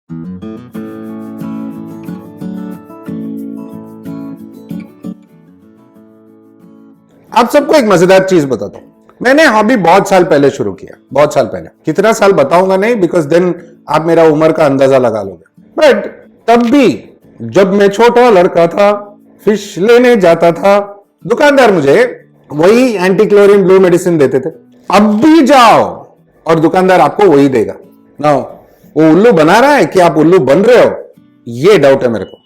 आप सबको एक मजेदार चीज बताता हूं। मैंने हॉबी बहुत साल पहले शुरू किया, बहुत साल पहले। कितना साल बताऊंगा नहीं, बिकॉज देन आप मेरा उम्र का अंदाजा लगा लोगे। बट तब भी जब मैं छोटा लड़का था, फिश लेने जाता था, दुकानदार मुझे वही एंटी क्लोरीन ब्लू मेडिसिन देते थे। अब भी जाओ और दुकानदार आपको वही देगा ना। वो उल्लू बना रहा है कि आप उल्लू बन रहे हो, ये डाउट है मेरे को।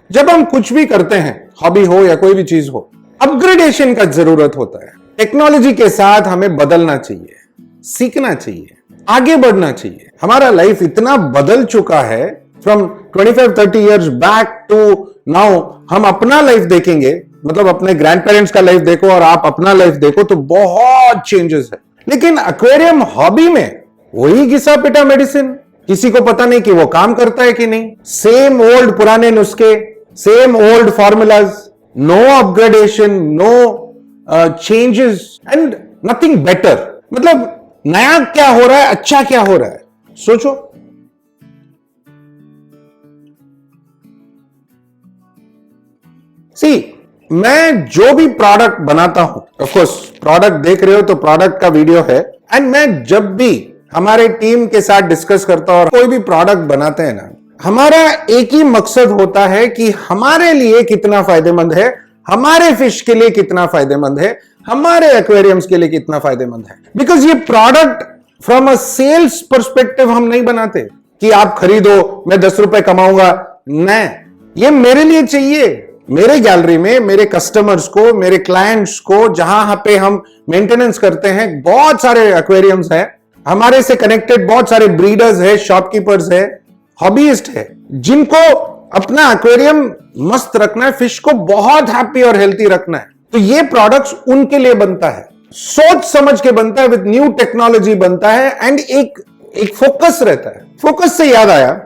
जब हम कुछ भी करते हैं, हॉबी हो या कोई भी चीज हो, अपग्रेडेशन का जरूरत होता है। टेक्नोलॉजी के साथ हमें बदलना चाहिए, सीखना चाहिए, आगे बढ़ना चाहिए। हमारा लाइफ इतना बदल चुका है, from 25-30 years back to now. हम अपना लाइफ देखेंगे, मतलब अपने ग्रैंड पेरेंट्स का लाइफ देखो और आप अपना लाइफ देखो, तो बहुत चेंजेस है। लेकिन एक्वेरियम हॉबी में वही घिसा पिटा मेडिसिन, किसी को पता नहीं कि वो काम करता है कि नहीं। सेम ओल्ड पुराने नुस्खे, same old formulas, no upgradation, no changes and nothing better. मतलब नया क्या हो रहा है, अच्छा क्या हो रहा है, सोचो। सी, मैं जो भी प्रोडक्ट बनाता हूं, ऑफ कोर्स प्रोडक्ट देख रहे हो तो प्रोडक्ट का वीडियो है, एंड मैं जब भी हमारे टीम के साथ डिस्कस करता हूं और कोई भी प्रोडक्ट बनाते हैं ना, हमारा एक ही मकसद होता है कि हमारे लिए कितना फायदेमंद है, हमारे फिश के लिए कितना फायदेमंद है, हमारे एक्वेरियम्स के लिए कितना फायदेमंद है। बिकॉज ये product from a sales perspective हम नहीं बनाते कि आप खरीदो, मैं 10 रुपए कमाऊंगा। नहीं, ये मेरे लिए चाहिए, मेरे गैलरी में मेरे कस्टमर्स को, मेरे क्लाइंट्स को, जहां पे हम मेंटेनेंस करते हैं। बहुत सारे एक्वेरियम्स हैं, हमारे से कनेक्टेड बहुत सारे ब्रीडर्स है, शॉपकीपर्स है, हॉबीइस्ट है, जिनको अपना एक्वेरियम मस्त रखना है, फिश को बहुत हैप्पी और हेल्थी रखना है। तो ये प्रोडक्ट्स उनके लिए बनता है, सोच समझ के बनता है, विद न्यू टेक्नोलॉजी बनता है, एंड एक फोकस रहता है। फोकस से याद आया,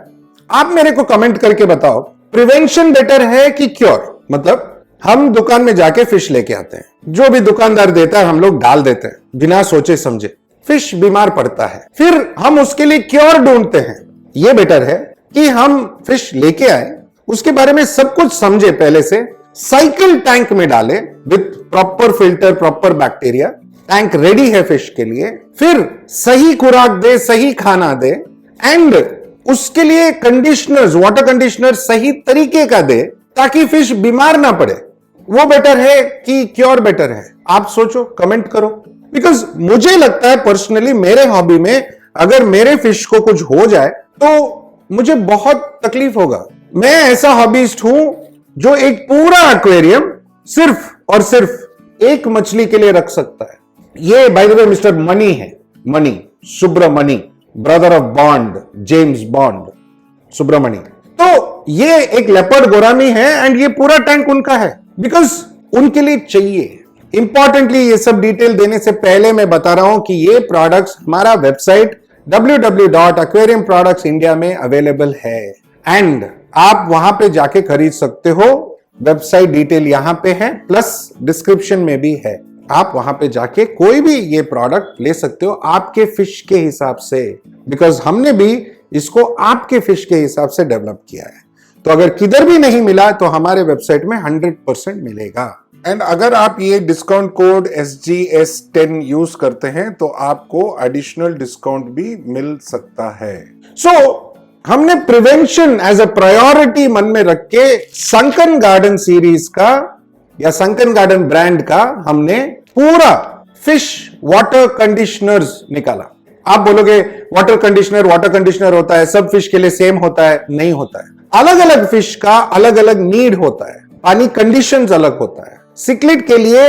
आप मेरे को कमेंट करके बताओ, प्रिवेंशन बेटर है कि क्योर? मतलब हम दुकान में जाके फिश लेके आते हैं, जो भी दुकानदार देता है हम लोग डाल देते हैं बिना सोचे समझे। फिश बीमार पड़ता है, फिर हम उसके लिए क्योर ढूंढते हैं। ये बेटर है कि हम फिश लेके आए, उसके बारे में सब कुछ समझे पहले से, साइकिल टैंक में डाले with proper filter, proper bacteria, tank ready है फिश के लिए, फिर सही खुराक दे, सही खाना दे, एंड उसके लिए कंडीशनर्स, वाटर कंडीशनर सही तरीके का दे, ताकि फिश बीमार ना पड़े। वो बेटर है कि क्योर बेटर है? आप सोचो, कमेंट करो। बिकॉज मुझे लगता है पर्सनली, मेरे हॉबी में अगर मेरे फिश को कुछ हो जाए तो मुझे बहुत तकलीफ होगा। मैं ऐसा हॉबीस्ट हूं जो एक पूरा एक्वेरियम सिर्फ और सिर्फ एक मछली के लिए रख सकता है। ये by the way mister Mani है, Mani Subramani, brother of Bond, James Bond Subramani. तो ये एक लेपर्ड गोरामी है, एंड ये पूरा टैंक उनका है, बिकॉज उनके लिए चाहिए। इंपॉर्टेंटली ये सब डिटेल देने से पहले मैं बता रहा हूं कि ये प्रोडक्ट्स हमारा वेबसाइट www.aquariumproductsindia में अवेलेबल है, एंड आप वहां पे जाके खरीद सकते हो। वेबसाइट डिटेल यहां पे है, प्लस डिस्क्रिप्शन में भी है। आप वहां पे जाके कोई भी ये प्रोडक्ट ले सकते हो आपके फिश के हिसाब से, बिकॉज हमने भी इसको आपके फिश के हिसाब से डेवलप किया है। तो अगर किधर भी नहीं मिला तो हमारे वेबसाइट में 100% मिलेगा। एंड अगर आप ये डिस्काउंट कोड SGS10 यूज करते हैं तो आपको एडिशनल डिस्काउंट भी मिल सकता है। सो हमने प्रिवेंशन एज अ प्रायोरिटी मन में रख के संकन गार्डन सीरीज का या संकन गार्डन ब्रांड का हमने पूरा फिश वाटर कंडीशनर्स निकाला। आप बोलोगे वाटर कंडीशनर होता है, सब फिश के लिए सेम होता है? नहीं होता है। अलग अलग फिश का अलग अलग नीड होता है, पानी कंडीशंस अलग होता है। सिक्लिड के लिए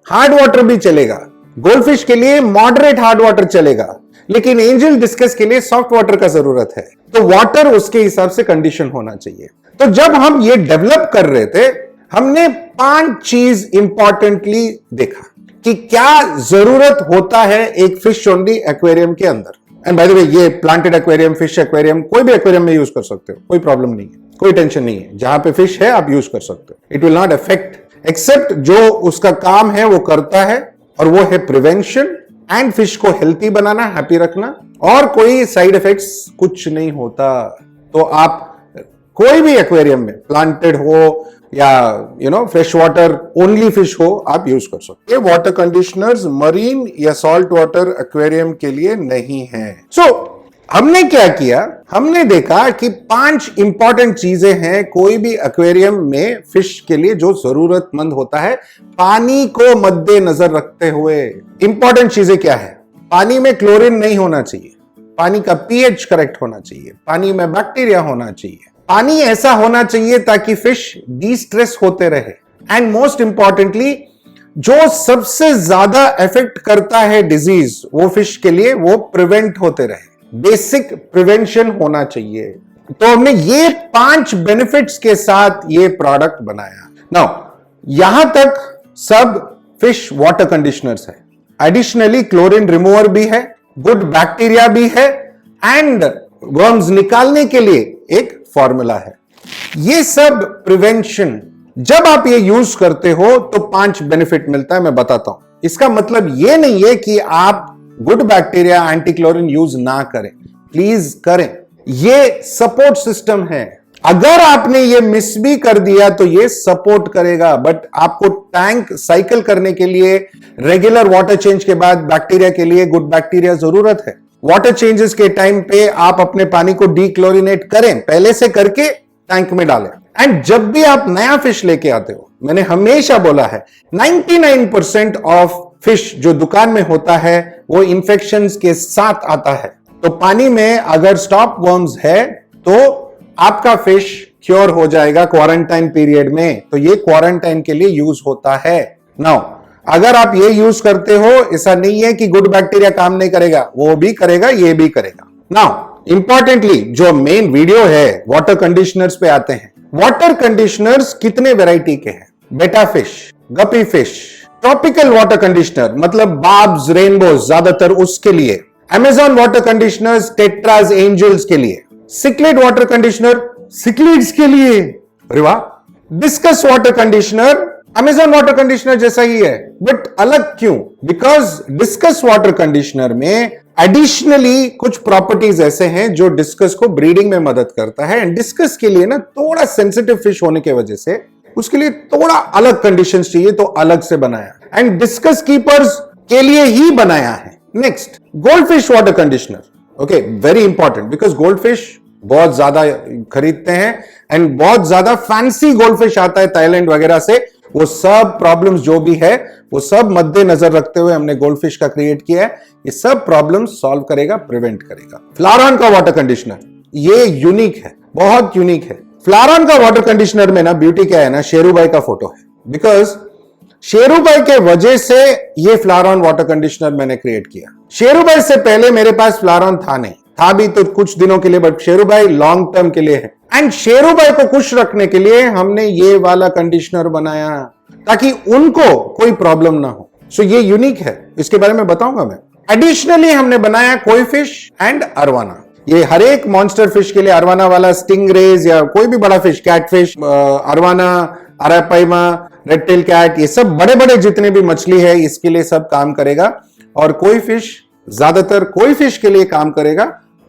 हार्ड वाटर भी चलेगा, गोल्डफिश के लिए मॉडरेट हार्ड वाटर चलेगा, लेकिन एंजल डिस्कस के लिए सॉफ्ट वाटर का जरूरत है। तो वाटर उसके हिसाब से कंडीशन होना चाहिए। तो जब हम ये डेवलप कर रहे थे, हमने 5 चीज इंपॉर्टेंटली देखा कि क्या जरूरत होता है एक फिश ओनली एक्वेरियम के अंदर। एंड बाय द वे, ये प्लांटेड एक्वेरियम, फिश एक्वेरियम, कोई भी एक्वेरियम में यूज कर सकते हो, कोई प्रॉब्लम नहीं है, कोई टेंशन नहीं है। जहां पे फिश है आप यूज कर सकते हो, it will not affect, except जो उसका काम है वो करता है, और वो है प्रिवेंशन एंड फिश को हेल्थी बनाना, हैप्पी रखना, और कोई साइड इफेक्ट्स कुछ नहीं होता। तो आप कोई भी एक्वेरियम में प्लांटेड हो या फ्रेश वाटर ओनली फिश हो, आप यूज कर सकते। ये वाटर कंडीशनर्स मरीन या सॉल्ट वाटर एक्वेरियम के लिए नहीं है। हमने क्या किया, हमने देखा कि 5 इंपॉर्टेंट चीजें हैं कोई भी एक्वेरियम में फिश के लिए जो जरूरतमंद होता है, पानी को मद्देनजर रखते हुए। इंपॉर्टेंट चीजें क्या है? पानी में क्लोरीन नहीं होना चाहिए, पानी का पीएच करेक्ट होना चाहिए, पानी में बैक्टीरिया होना चाहिए, पानी ऐसा होना चाहिए ताकि फिश डिस्ट्रेस होते रहे, एंड मोस्ट इंपॉर्टेंटली जो सबसे ज्यादा इफेक्ट करता है डिजीज वो फिश के लिए, वो प्रिवेंट होते रहे। बेसिक प्रिवेंशन होना चाहिए। तो हमने ये 5 बेनिफिट्स के साथ ये प्रोडक्ट बनाया। नाउ यहां तक सब फिश वाटर कंडीशनर्स है, एडिशनली क्लोरीन रिमूवर भी है, गुड बैक्टीरिया भी है, एंड वर्म्स निकालने के लिए एक फॉर्मूला है। ये सब प्रिवेंशन जब आप ये यूज करते हो तो 5 बेनिफिट मिलता है, मैं बताता हूं। इसका मतलब ये नहीं है कि आप good bacteria anti chlorine use ना करें, प्लीज करें। ये सपोर्ट सिस्टम है। अगर आपने ये मिस भी कर दिया तो ये सपोर्ट करेगा, बट आपको टैंक साइकिल करने के लिए रेगुलर वाटर चेंज के बाद बैक्टीरिया के लिए गुड बैक्टीरिया जरूरत है। वाटर चेंजेस के टाइम पे आप अपने पानी को डीक्लोरिनेट करें, पहले से करके टैंक में डालें। एंड जब भी आप नया फिश लेके आते हो, मैंने हमेशा बोला है 99% ऑफ फिश जो दुकान में होता है वो इंफेक्शंस के साथ आता है। तो पानी में अगर स्टॉप वर्म्स है तो आपका फिश क्योर हो जाएगा क्वारंटाइन पीरियड में। तो ये क्वारंटाइन के लिए यूज होता है। नाउ अगर आप ये यूज करते हो, ऐसा नहीं है कि गुड बैक्टीरिया काम नहीं करेगा, वो भी करेगा, ये भी करेगा। नाउ इंपॉर्टेंटली जो मेन वीडियो है वाटर कंडीशनर्स पे आते हैं। वाटर कंडीशनर्स कितने वैरायटी के हैं? Betta fish, guppy fish, tropical water conditioner मतलब बाब्स, रेनबोज ज्यादातर उसके लिए, Amazon water conditioners, tetras, angels के लिए, सिक्लेड वाटर कंडीशनर सिक्लीड्स के लिए, अरे वाह, discuss water conditioner Amazon water conditioner जैसा ही है, बट अलग क्यों? बिकॉज डिस्कस वाटर कंडीशनर में एडिशनली कुछ प्रॉपर्टीज ऐसे हैं जो डिस्कस को ब्रीडिंग में मदद करता है। एंड डिस्कस के लिए ना थोड़ा सेंसिटिव फिश होने की वजह से उसके लिए थोड़ा अलग कंडीशंस चाहिए, तो अलग से बनाया एंड डिस्कस कीपर्स के लिए ही बनाया है। Next, gold fish water conditioner. Okay, very important because gold fish बहुत ज्यादा खरीदते हैं एंड बहुत ज्यादा फैंसी गोल्ड फिश आता है थाईलैंड वगैरह से। वो सब प्रॉब्लम्स जो भी है वो सब मद्देनजर रखते हुए हमने गोल्ड फिश का क्रिएट किया है। ये सब प्रॉब्लम्स सॉल्व करेगा, प्रिवेंट करेगा। फ्लारॉन का वाटर कंडीशनर ये यूनिक है, बहुत यूनिक है। फ्लारॉन का वाटर कंडीशनर में ना ब्यूटी क्या है ना, शेरू भाई का फोटो है। बिकॉज शेरू भाई के वजह से ये फ्लारॉन वाटर कंडीशनर मैंने क्रिएट किया। शेरू भाई से पहले मेरे पास फ्लारॉन था नहीं, था भी तो कुछ दिनों के लिए, बट शेरू भाई लॉन्ग टर्म के लिए है। एंड शेरू भाई को खुश रखने के लिए हमने ये वाला कंडीशनर बनाया ताकि उनको कोई प्रॉब्लम ना हो। सो ये यूनिक है, इसके बारे में बताऊंगा मैं। एडिशनली हमने बनाया कोई फिश एंड अरवाना। ये हर एक मॉन्स्टर फिश के लिए अरवाना वाला, स्टिंगरेज या कोई भी बड़ा fish, catfish, arowana, arapaima, red tail cat, ये सब बड़े बड़े जितने भी मछली है इसके लिए सब काम करेगा। और कोई फिश, ज्यादातर कोई फिश के लिए काम करेगा,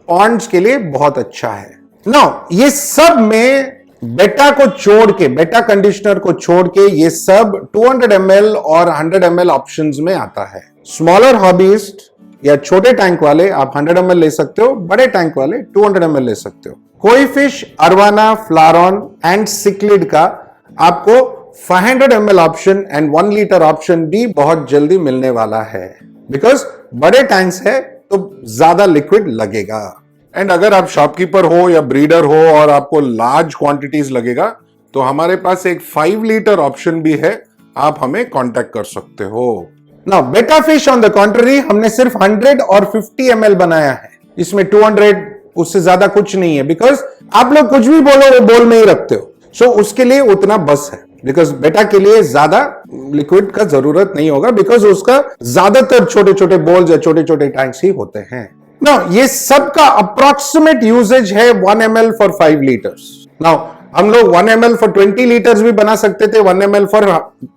पॉन्ड्स के लिए बहुत अच्छा है। नाउ ये सब में बेटा को छोड़ के, बेटा कंडीशनर को छोड़ के ये सब 200 ml और 100 ml ऑप्शंस में आता है। स्मॉलर हॉबीस्ट या छोटे टैंक वाले आप 100 ml ले सकते हो, बड़े टैंक वाले 200 ml ले सकते हो। कोई फिश, अरवाना, फ्लारॉन एंड सिक्लिड का आपको 500 ml option and 1 litre option भी बहुत जल्दी मिलने वाला है। बिकॉज बड़े टैंक्स है तो ज्यादा लिक्विड लगेगा। एंड अगर आप शॉपकीपर हो या ब्रीडर हो और आपको लार्ज क्वांटिटीज लगेगा तो हमारे पास एक 5 लीटर ऑप्शन भी है, आप हमें कांटेक्ट कर सकते हो। नाउ बेटा फिश ऑन द कॉन्ट्ररी हमने सिर्फ 100 और 50 ml बनाया है। इसमें 200 उससे ज्यादा कुछ नहीं है। बिकॉज आप लोग कुछ भी बोलो वो बोल में ही रखते हो, सो उसके लिए उतना बस है। बिकॉज बेटा के लिए ज्यादा लिक्विड का जरूरत नहीं होगा, बिकॉज उसका ज्यादातर छोटे छोटे बोल्स या छोटे छोटे टैंक्स ही होते हैं। नाउ ये सब का अप्रोक्सीमेट यूजेज है 1 ml फॉर 5 लीटर्स। नाउ हम लोग 1 ml फॉर 20 लीटर्स भी बना सकते थे, 1 ml फॉर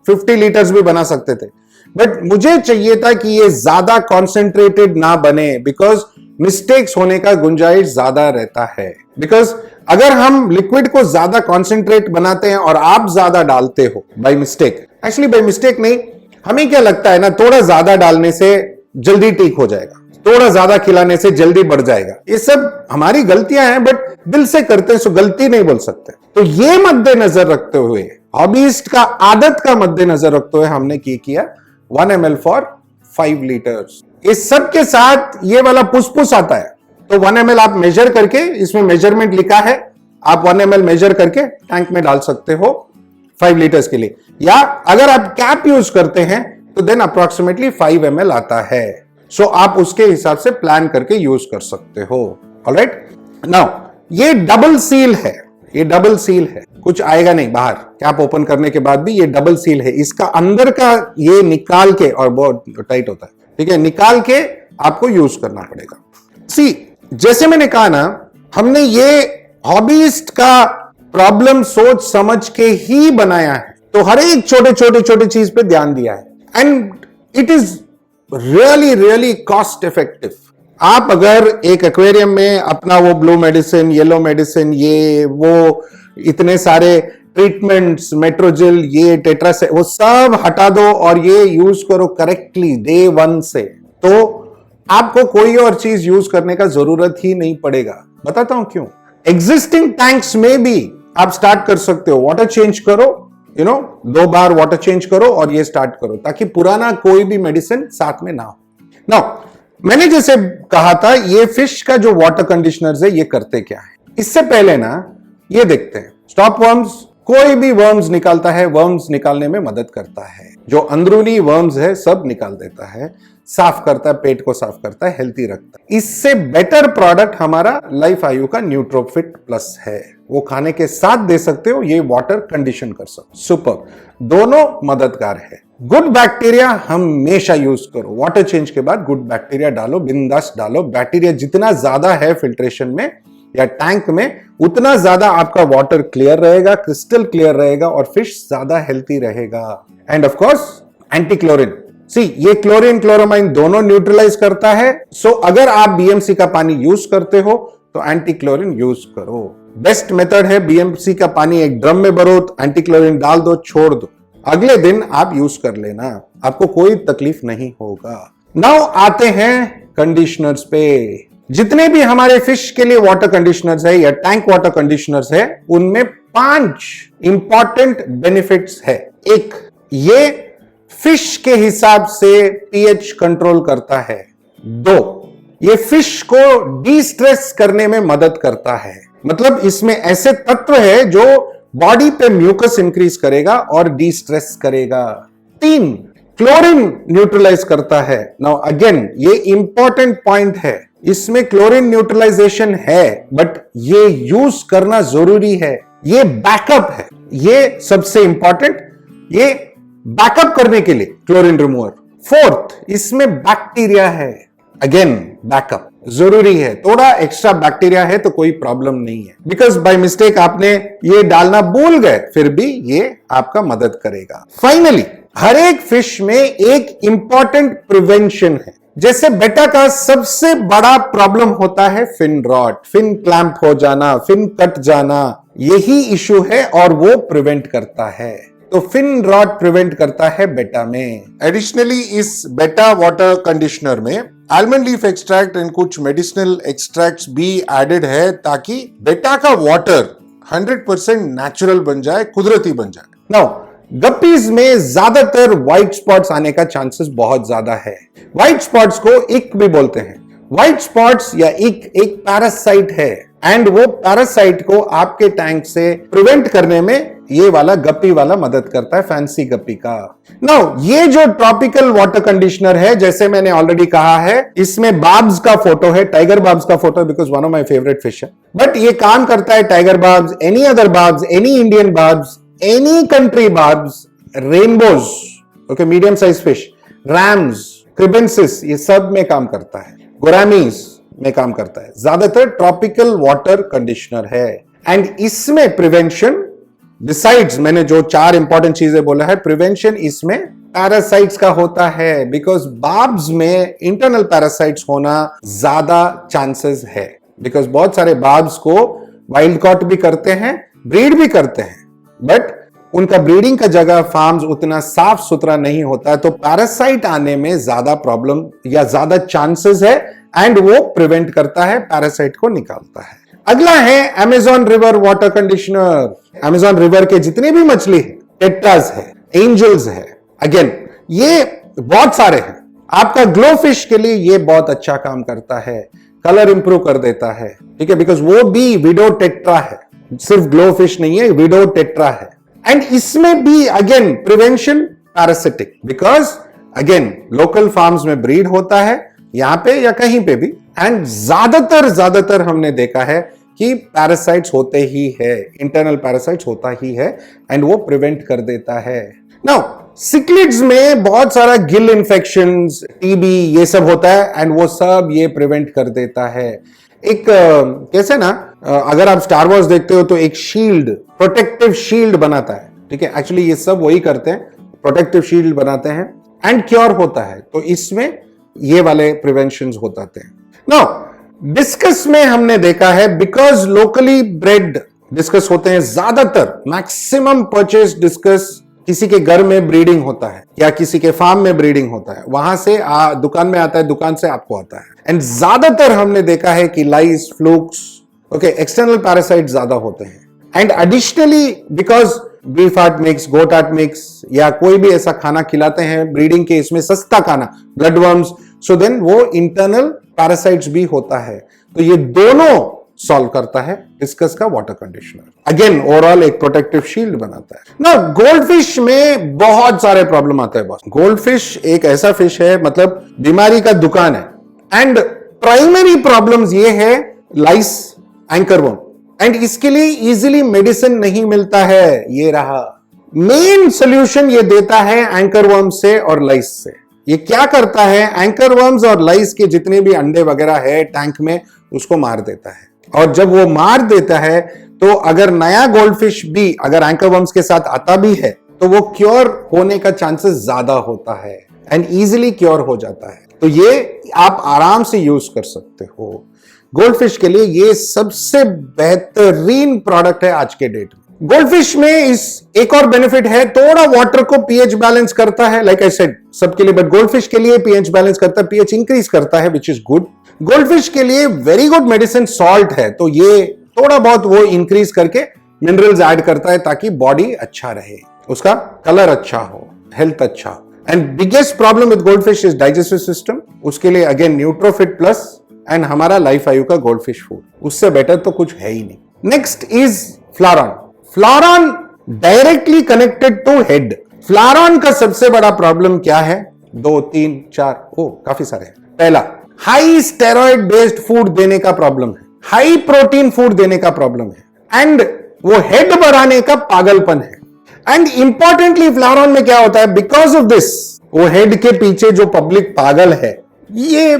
50 लीटर्स भी बना सकते थे, बट मुझे चाहिए था कि ये ज्यादा कॉन्सेंट्रेटेड ना बने, बिकॉज मिस्टेक्स होने का गुंजाइश ज्यादा रहता है। बिकॉज अगर हम लिक्विड को ज्यादा कॉन्सेंट्रेट बनाते हैं और आप ज्यादा डालते हो by mistake, actually by mistake नहीं, हमें क्या लगता है ना, थोड़ा ज्यादा डालने से जल्दी ठीक हो जाएगा, थोड़ा ज्यादा खिलाने से जल्दी बढ़ जाएगा। ये सब हमारी गलतियां हैं, बट दिल से करते हैं, सो गलती नहीं बोल सकते। तो ये मद्देनजर रखते हुए, हॉबीस्ट का आदत का मद्देनजर रखते हुए हमने किया 1 ml फॉर 5 लीटर्स। इस सब के साथ ये वाला पुस आता है, तो 1 ml आप मेजर करके, इसमें मेजरमेंट लिखा है, आप 1 ml मेजर करके टैंक में डाल सकते हो 5 लीटर्स के लिए। या अगर आप कैप यूज करते हैं तो देन अप्रोक्सीमेटली 5 ml आता है। सो आप उसके हिसाब से प्लान करके यूज कर सकते हो। ऑलराइट, नाउ ये डबल सील है, ये डबल सील है, कुछ आएगा नहीं बाहर। कैप ओपन करने के बाद भी ये डबल सील है, इसका अंदर का ये निकाल के, और बहुत टाइट होता है, ठीक है, निकाल के आपको यूज करना पड़ेगा। सी, जैसे मैंने कहा ना, हमने ये हॉबीस्ट का प्रॉब्लम सोच समझ के ही बनाया है, तो हर एक छोटे चीज पे ध्यान दिया है, and it is really cost effective. आप अगर एक एक्वेरियम में अपना वो ब्लू मेडिसिन, येलो मेडिसिन, ये वो इतने सारे ट्रीटमेंट्स, मेट्रोजिल, ये टेट्रास, वो सब हटा दो और ये यूज करो करेक्टली डे 1 से, तो आपको कोई और चीज यूज करने का जरूरत ही नहीं पड़ेगा। बताता हूं क्यों। एग्जिस्टिंग टैंक्स में भी आप स्टार्ट कर सकते हो, वाटर चेंज करो, 2 बार वाटर चेंज करो और ये स्टार्ट करो, ताकि पुराना कोई भी मेडिसिन साथ में ना हो। नाउ, मैंने जैसे कहा था, ये फिश का जो वाटर कंडीशनर्स है, ये करते क्या है। इससे पहले ना ये देखते हैं, स्टॉप वर्म्स, कोई भी वर्म्स निकालता है, वर्म्स निकालने में मदद करता है, जो अंदरूनी वर्म्स है सब निकाल देता है, साफ करता है, पेट को साफ करता है, हेल्थी रखता है। इससे बेटर प्रोडक्ट हमारा लाइफ आयु का न्यूट्रोफिट प्लस है, वो खाने के साथ दे सकते हो, ये वाटर कंडीशन कर सकते, सुपर, दोनों मददगार है। गुड बैक्टीरिया हमेशा यूज करो, वाटर चेंज के बाद गुड बैक्टीरिया डालो, बिंदास डालो। बैक्टीरिया जितना ज्यादा है फिल्ट्रेशन में या टैंक में, उतना ज्यादा आपका वाटर क्लियर रहेगा, क्रिस्टल क्लियर रहेगा, और फिश ज्यादा हेल्थी रहेगा। And of course anti chlorine, see, ये क्लोरीन क्लोरोमाइन दोनों न्यूट्रलाइज करता है। सो अगर आप बीएमसी का पानी यूज करते हो तो एंटी क्लोरीन यूज करो। बेस्ट मेथड है, बीएमसी का पानी एक ड्रम में भरो, एंटी क्लोरीन डाल दो, छोड़ दो, अगले दिन आप यूज कर लेना, आपको कोई तकलीफ नहीं होगा। नाउ आते हैं कंडीशनर्स पे। जितने भी हमारे फिश के लिए वाटर कंडीशनर्स है या टैंक वाटर कंडीशनर्स है, उनमें 5 इंपॉर्टेंट बेनिफिट्स है। एक, ये फिश के हिसाब से पीएच कंट्रोल करता है। 2, ये फिश को डी स्ट्रेस करने में मदद करता है, मतलब इसमें ऐसे तत्व है जो बॉडी पे म्यूकस इंक्रीज करेगा और डी स्ट्रेस करेगा। 3, क्लोरीन न्यूट्रलाइज करता है। नाउ अगेन ये इंपॉर्टेंट पॉइंट है, इसमें क्लोरीन न्यूट्रलाइजेशन है, बट ये यूज करना जरूरी है, ये बैकअप है, ये सबसे इंपॉर्टेंट, ये बैकअप करने के लिए क्लोरीन रिमूवर। 4th, इसमें बैक्टीरिया है, अगेन बैकअप जरूरी है, थोड़ा एक्स्ट्रा बैक्टीरिया है तो कोई प्रॉब्लम नहीं है, बिकॉज बाय मिस्टेक आपने ये डालना भूल गए, फिर भी ये आपका मदद करेगा। फाइनली, हर एक फिश में एक इंपॉर्टेंट प्रिवेंशन है। जैसे बेटा का सबसे बड़ा प्रॉब्लम होता है फिन रॉट, फिन क्लैंप हो जाना, फिन कट जाना, यही इशू है और वो प्रिवेंट करता है। तो फिन रॉट प्रिवेंट करता है बेटा में। एडिशनली इस बेटा वाटर कंडीशनर में आलमंड लीफ एक्सट्रैक्ट एंड कुछ मेडिसिनल एक्सट्रैक्ट्स भी एडेड है, ताकि बेटा का वाटर 100% नेचुरल बन जाए, कुदरती बन जाए। नाउ गप्पीज में ज्यादातर व्हाइट स्पॉट्स आने का चांसेस बहुत ज्यादा है। व्हाइट स्पॉट्स को इक भी बोलते हैं। व्हाइट स्पॉट्स या इक एक पैरासाइट है, एंड वो पैरासाइट को आपके टैंक से प्रिवेंट करने में ये वाला गप्पी वाला मदद करता है, फैंसी गप्पी का। नाउ ये जो ट्रॉपिकल वाटर कंडीशनर है, जैसे मैंने ऑलरेडी कहा है, इसमें बाब्स का फोटो है, टाइगर बाब्स का photo, because one of my favourite fish है। बट ये काम करता है tiger barbs, any other barbs, any Indian barbs, any country barbs, rainbows, okay, medium size fish, rams, kribensis, ये सब में काम करता है, गोरामीज में काम करता है। ज्यादातर ट्रॉपिकल वाटर कंडीशनर है, एंड इसमें प्रिवेंशन बिसाइड्स मैंने जो 4 इंपॉर्टेंट चीजें बोला है, प्रिवेंशन इसमें पैरासाइट्स का होता है, बिकॉज बार्ब्स में इंटरनल पैरासाइट्स होना ज्यादा चांसेस है, बिकॉज बहुत सारे बार्ब्स को वाइल्ड कॉट भी करते हैं, ब्रीड भी करते हैं, बट उनका ब्रीडिंग का जगह फार्म्स उतना साफ सुथरा नहीं होता है, तो पैरासाइट आने में ज्यादा प्रॉब्लम या ज्यादा चांसेस है, एंड वो प्रिवेंट करता है, पैरासाइट को निकालता है। अगला है Amazon river water conditioner. Amazon river के जितने भी मछली है, टेट्रास है, एंजल्स है, अगेन ये बहुत सारे हैं। आपका ग्लो फिश के लिए ये बहुत अच्छा काम करता है, कलर इंप्रूव कर देता है, ठीक है, बिकॉज वो भी विडो टेट्रा है, सिर्फ ग्लो फिश नहीं है, विडो टेट्रा है। एंड इसमें भी again prevention parasitic, because again local farms में ब्रीड होता है, यहां पे या कहीं पे भी, एंड ज्यादातर हमने देखा है कि पैरासाइट्स होते ही है, इंटरनल पैरासाइट्स होता ही है, एंड वो प्रिवेंट कर देता है। नाउ सिक्लिड्स में बहुत सारा गिल इंफेक्शंस, टीबी, ये सब होता है, एंड वो सब ये प्रिवेंट कर देता है। एक कैसे ना, अगर आप स्टार वॉर्स देखते हो तो एक शील्ड, प्रोटेक्टिव शील्ड बनाता है, ठीक है, एक्चुअली ये सब वही करते हैं, प्रोटेक्टिव शील्ड बनाते हैं एंड क्योर होता है, तो इसमें ये वाले प्रिवेंशन होते हैं। नाउ डिस्कस में हमने देखा है, बिकॉज लोकली ब्रेड डिस्कस होते हैं, ज्यादातर मैक्सिमम परचेज डिस्कस किसी के घर में ब्रीडिंग होता है या किसी के फार्म में ब्रीडिंग होता है, वहां से दुकान में आता है, दुकान से आपको आता है, एंड ज्यादातर हमने देखा है कि lice, flukes, okay, external parasite ज्यादा होते हैं। And additionally because beef heart mix, goat heart mix या कोई भी ऐसा खाना खिलाते हैं ब्रीडिंग के, इसमें सस्ता खाना, ब्लड वर्म्स, सो देन वो इंटरनल पैरासाइट्स भी होता है, तो ये दोनों सॉल्व करता है डिस्कस का वाटर कंडीशनर। अगेन ओवरऑल एक प्रोटेक्टिव शील्ड बनाता है ना। गोल्डफिश में बहुत सारे प्रॉब्लम आते हैं बॉस। गोल्डफिश एक ऐसा फिश है, मतलब बीमारी का दुकान है, एंड प्राइमरी प्रॉब्लम्स ये है लाइस, एंकरवर्म, एंड इसके लिए इजीली मेडिसिन नहीं मिलता है। ये रहा मेन सोल्यूशन, ये देता है एंकरवर्म से और लाइस से। ये क्या करता है, एंकरवर्म्स और लाइस के जितने भी अंडे वगैरह है टैंक में, उसको मार देता है, और जब वो मार देता है तो अगर नया गोल्डफिश भी अगर एंकरवर्म्स के साथ आता भी है तो वो क्योर होने का चांसेस ज्यादा होता है, एंड इजीली क्योर हो जाता है, तो ये आप आराम से यूज कर सकते हो। गोल्डफिश के लिए ये सबसे बेहतरीन प्रोडक्ट है आज के डेट में। गोल्डफिश में इस एक और बेनिफिट है, थोड़ा वाटर को पीएच बैलेंस करता है, लाइक आई सेड सबके लिए, बट गोल्डफिश के लिए पीएच बैलेंस करता है, पीएच इंक्रीज करता है, विच इज गुड। गोल्डफिश के लिए वेरी गुड मेडिसिन सॉल्ट है, तो ये थोड़ा बहुत वो इंक्रीज करके मिनरल्स ऐड करता है ताकि बॉडी अच्छा रहे, उसका कलर अच्छा हो, हेल्थ अच्छा हो। And biggest problem with goldfish is digestive system, उसके लिए अगेन न्यूट्रोफिट प्लस एंड हमारा लाइफ आयु का गोल्डफिश फूड, उससे बेटर तो कुछ है ही नहीं। Next is Flaron. Flaron directly connected to head. Flaron का सबसे बड़ा प्रॉब्लम क्या है, 2, 3, 4 काफी सारे हैं। पहला, हाई स्टेरॉइड बेस्ड फूड देने का प्रॉब्लम है, हाई प्रोटीन फूड देने का प्रॉब्लम है, एंड वो हेड बढ़ाने का पागलपन है। एंड इंपॉर्टेंटली फ्लारॉन में क्या होता है, बिकॉज ऑफ दिस, वो हेड के पीछे जो पब्लिक पागल है, ये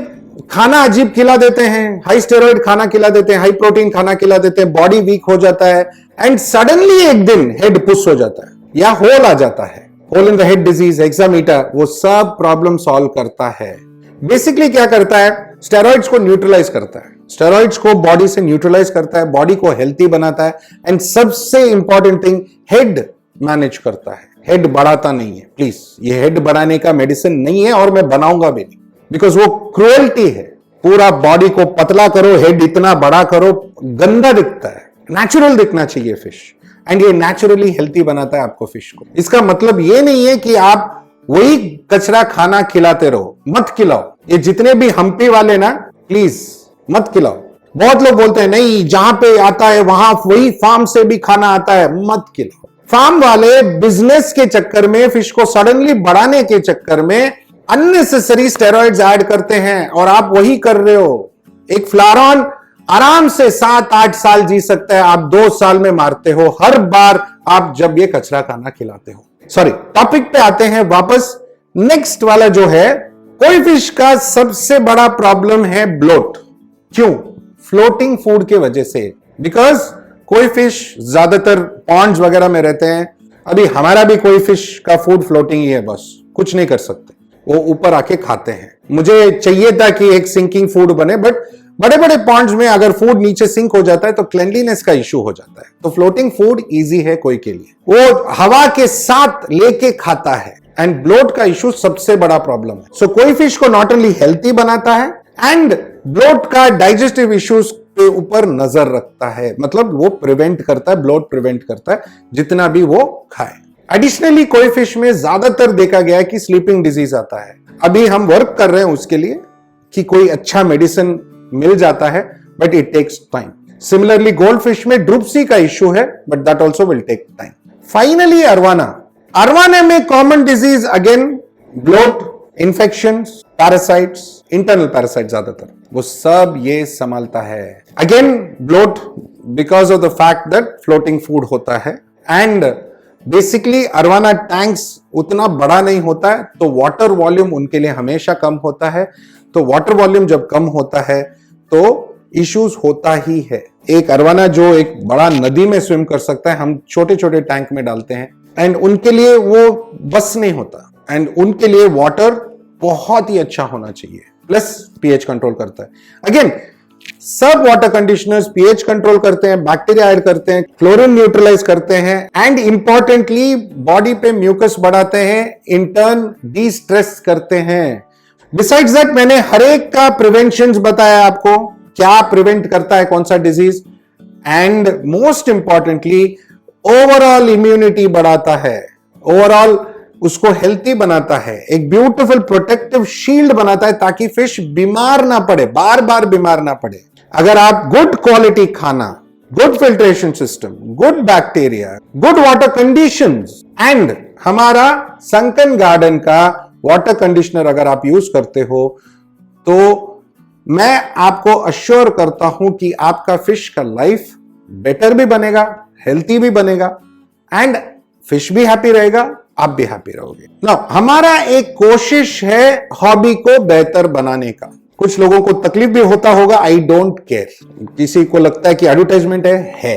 खाना अजीब खिला देते हैं, हाई स्टेरॉइड खाना खिला देते हैं, हाई प्रोटीन खाना खिला देते हैं, बॉडी वीक हो जाता है, एंड सडनली एक दिन हेड पुश हो जाता है या होल आ जाता है, hole in the head disease, hexamita, वो सब प्रॉब्लम सॉल्व करता है। बेसिकली क्या करता है, स्टेरॉइड्स को न्यूट्रलाइज करता है, स्टेरॉइड्स को बॉडी से न्यूट्रलाइज करता है, बॉडी को हेल्थी बनाता है, एंड सबसे इंपॉर्टेंट थिंग, हेड मैनेज करता है, हेड बढ़ाता नहीं है। प्लीज, ये हेड बढ़ाने का मेडिसिन नहीं है और मैं बनाऊंगा भी नहीं, बिकॉज वो क्रूएल्टी है। पूरा बॉडी को पतला करो, हेड इतना बड़ा करो, गंदा दिखता है, नेचुरल दिखना चाहिए फिश, एंड ये नेचुरली हेल्थी बनाता है आपको फिश को। इसका मतलब ये नहीं है कि आप वही कचरा खाना खिलाते रहो, मत खिलाओ। ये जितने भी हम्पी वाले ना, प्लीज मत खिलाओ। बहुत लोग बोलते हैं नहीं, जहां पे आता है वहां वही फार्म से भी खाना आता है, मत खिलाओ। फार्म वाले बिजनेस के चक्कर में, फिश को सडनली बढ़ाने के चक्कर में अननेसेसरी स्टेरॉइड्स ऐड करते हैं, और आप वही कर रहे हो। एक फ्लारॉन आराम से 7-8 साल जी सकता है, आप 2 साल में मारते हो हर बार आप जब ये कचरा खाना खिलाते हो। सॉरी, टॉपिक पे आते हैं वापस। नेक्स्ट वाला जो है, कोई फिश का सबसे बड़ा प्रॉब्लम है ब्लोट। क्यों? फ्लोटिंग फूड के वजह से। बिकॉज कोई फिश ज्यादातर पॉन्ड्स वगैरह में रहते हैं। अभी हमारा भी कोई फिश का फूड फ्लोटिंग ही है, बस कुछ नहीं कर सकते, वो ऊपर आके खाते हैं। मुझे चाहिए था कि एक सिंकिंग फूड बने, बट बड़े बड़े पॉन्ड्स में अगर फूड नीचे सिंक हो जाता है तो क्लेंडलीनेस का इश्यू हो जाता है। तो फ्लोटिंग फूड इजी है कोई के लिए, वो हवा के साथ लेके खाता है। एंड ब्लोट का इश्यू सबसे बड़ा प्रॉब्लम है। सो कोई फिश को नॉट ओनली हेल्थी बनाता है एंड ब्लोट का डाइजेस्टिव इश्यूज के ऊपर नजर रखता है, मतलब वो प्रिवेंट करता है, ब्लोट प्रिवेंट करता है जितना भी वो खाए। एडिशनली कोई फिश में ज्यादातर देखा गया है कि स्लीपिंग डिजीज आता है। अभी हम वर्क कर रहे हैं उसके लिए कि कोई अच्छा मेडिसिन मिल जाता है, but it takes time. Similarly gold fish में ड्रुपसी का इश्यू है, but that also will take time. Finally arowana में common disease again bloat, infection, parasites, internal parasite ज्यादातर वो सब ये संभालता है। Again bloat because of the fact that floating food होता है एंड बेसिकली अरवाना टैंक्स उतना बड़ा नहीं होता है, तो वाटर वॉल्यूम उनके लिए हमेशा कम होता है। तो वाटर वॉल्यूम जब कम होता है तो इश्यूज होता ही है। एक अरवाना जो एक बड़ा नदी में स्विम कर सकता है, हम छोटे छोटे टैंक में डालते हैं एंड उनके लिए वो बस नहीं होता। एंड उनके लिए वाटर बहुत ही अच्छा होना चाहिए, प्लस पीएच कंट्रोल करता है। अगेन सब वाटर कंडीशनर्स पीएच कंट्रोल करते हैं, बैक्टीरिया ऐड करते हैं, क्लोरीन न्यूट्रलाइज करते हैं एंड इंपॉर्टेंटली बॉडी पे म्यूकस बढ़ाते हैं, इंटर्न डी स्ट्रेस करते हैं। बिसाइड्स दैट मैंने हर एक का प्रिवेंशन बताया आपको, क्या प्रिवेंट करता है कौन सा disease, and most importantly overall immunity बढ़ाता है, ओवरऑल उसको हेल्थी बनाता है, एक ब्यूटीफुल प्रोटेक्टिव शील्ड बनाता है ताकि फिश बीमार ना पड़े, बार बार बीमार ना पड़े। अगर आप गुड क्वालिटी खाना, good filtration system, good bacteria, good water conditions and हमारा संकन गार्डन का वाटर कंडीशनर अगर आप यूज करते हो तो मैं आपको अश्योर करता हूं कि आपका फिश का लाइफ बेटर भी बनेगा, हेल्थी भी बनेगा एंड फिश भी हैप्पी रहेगा, आप भी हैप्पी रहोगे। नाउ हमारा एक कोशिश है हॉबी को बेहतर बनाने का। कुछ लोगों को तकलीफ भी होता होगा, आई डोंट केयर। किसी को लगता है कि एडवर्टाइजमेंट है,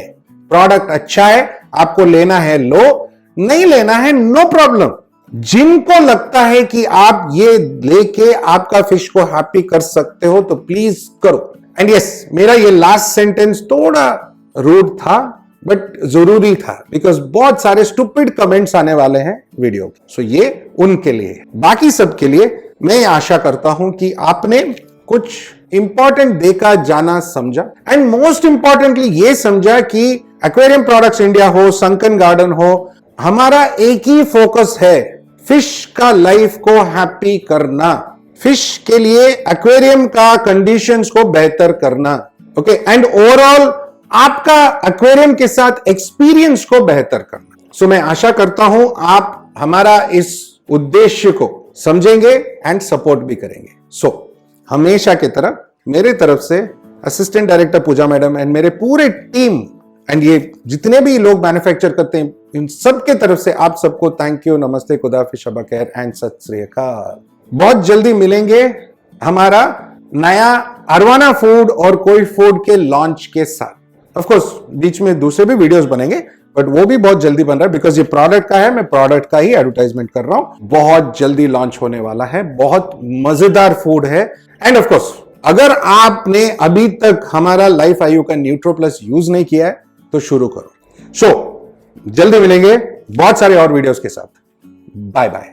प्रोडक्ट अच्छा है, आपको लेना है लो, नहीं लेना है नो प्रॉब्लम। जिनको लगता है कि आप ये लेके आपका फिश को हैप्पी कर सकते हो तो प्लीज करो। एंड यस, मेरा ये लास्ट सेंटेंस थोड़ा रूड था बट जरूरी था, बिकॉज बहुत सारे स्टूपिड कमेंट्स आने वाले हैं वीडियो के। सो ये उनके लिए, बाकी सबके लिए मैं आशा करता हूं कि आपने कुछ इंपॉर्टेंट देखा, जाना, समझा एंड मोस्ट इंपॉर्टेंटली ये समझा कि एक्वेरियम प्रोडक्ट्स इंडिया हो, संकन गार्डन हो, हमारा एक ही फोकस है, फिश का लाइफ को हैप्पी करना, फिश के लिए एक्वेरियम का कंडीशंस को बेहतर करना, ओके, एंड ओवरऑल आपका एक्वेरियम के साथ एक्सपीरियंस को बेहतर करना। सो मैं आशा करता हूं आप हमारा इस उद्देश्य को समझेंगे एंड सपोर्ट भी करेंगे। सो हमेशा की तरह मेरे तरफ से assistant director Pooja madam and मेरे पूरे टीम एंड ये जितने भी लोग मैन्युफैक्चर करते हैं, इन सब के तरफ से आप सबको थैंक यू, नमस्ते, खुदाफिज, शबा खैर एंड सत श्री अकाल। बहुत जल्दी मिलेंगे हमारा नया अरवाना फूड और कोई फूड के लॉन्च के साथ। ऑफ कोर्स बीच में दूसरे भी वीडियोस बनेंगे, बट वो भी बहुत जल्दी बन रहा है बिकॉज ये प्रोडक्ट का है, मैं प्रोडक्ट का ही एडवर्टाइजमेंट कर रहा हूं। बहुत जल्दी लॉन्च होने वाला है, बहुत मजेदार फूड है। एंड ऑफ कोर्स अगर आपने अभी तक हमारा लाइफ आयु का न्यूट्रो प्लस यूज नहीं किया है तो शुरू करो। सो जल्दी मिलेंगे बहुत सारे और वीडियोस के साथ। Bye bye.